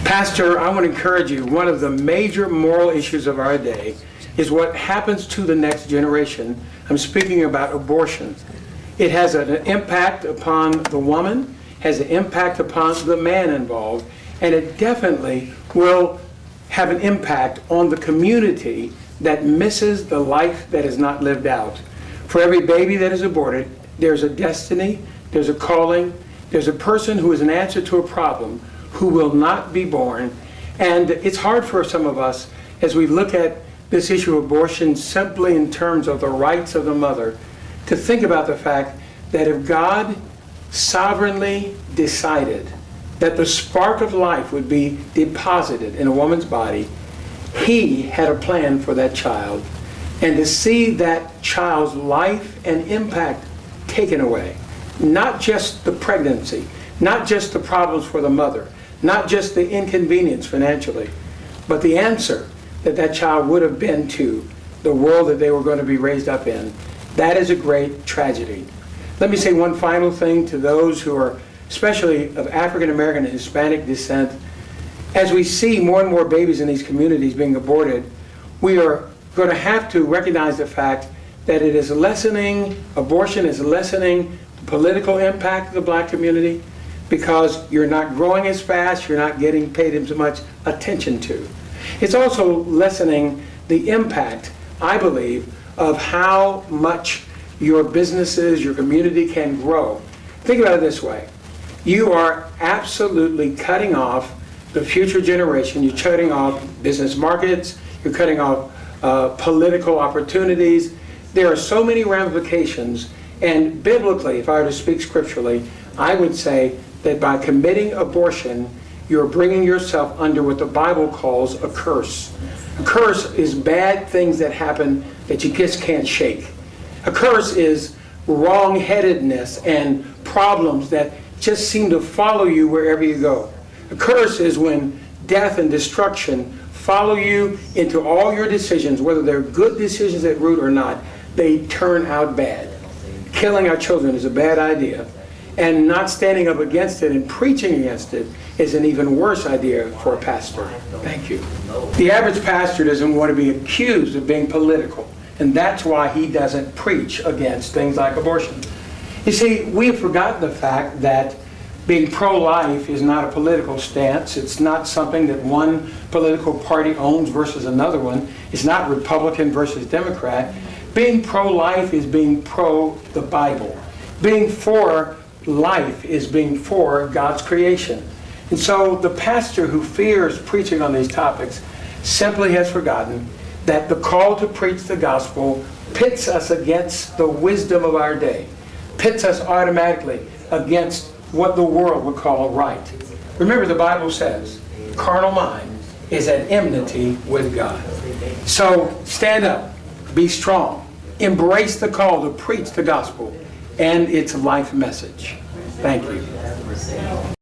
Pastor, I want to encourage you, one of the major moral issues of our day is what happens to the next generation. I'm speaking about abortion. It has an impact upon the woman, has an impact upon the man involved, and it definitely will have an impact on the community that misses the life that is not lived out. For every baby that is aborted, there's a destiny, there's a calling, there's a person who is an answer to a problem who will not be born. And it's hard for some of us, as we look at this issue of abortion simply in terms of the rights of the mother, to think about the fact that if God sovereignly decided that the spark of life would be deposited in a woman's body, He had a plan for that child. And to see that child's life and impact taken away, not just the pregnancy, not just the problems for the mother, not just the inconvenience financially, but the answer that that child would have been to the world that they were going to be raised up in, that is a great tragedy. Let me say one final thing to those who are especially of African American and Hispanic descent. As we see more and more babies in these communities being aborted, we are going to have to recognize the fact that it is lessening, abortion is lessening the political impact of the black community, because you're not growing as fast, you're not getting paid as much attention to. It's also lessening the impact, I believe, of how much your businesses, your community can grow. Think about it this way. You are absolutely cutting off the future generation. You're cutting off business markets, you're cutting off political opportunities. There are so many ramifications, and biblically, if I were to speak scripturally, I would say that by committing abortion, you're bringing yourself under what the Bible calls a curse. A curse is bad things that happen that you just can't shake. A curse is wrong-headedness and problems that just seem to follow you wherever you go. A curse is when death and destruction follow you into all your decisions, whether they're good decisions at root or not, they turn out bad. Killing our children is a bad idea, and not standing up against it and preaching against it is an even worse idea for a pastor. Thank you. The average pastor doesn't want to be accused of being political, and that's why he doesn't preach against things like abortion. You see, we have forgotten the fact that being pro-life is not a political stance. It's not something that one political party owns versus another one. It's not Republican versus Democrat. Being pro-life is being pro the Bible. Being for life is being for God's creation. And so the pastor who fears preaching on these topics simply has forgotten that the call to preach the gospel pits us against the wisdom of our day, pits us automatically against what the world would call right. Remember, the Bible says, carnal mind is at enmity with God. So stand up, be strong, embrace the call to preach the gospel and its life message. Thank you.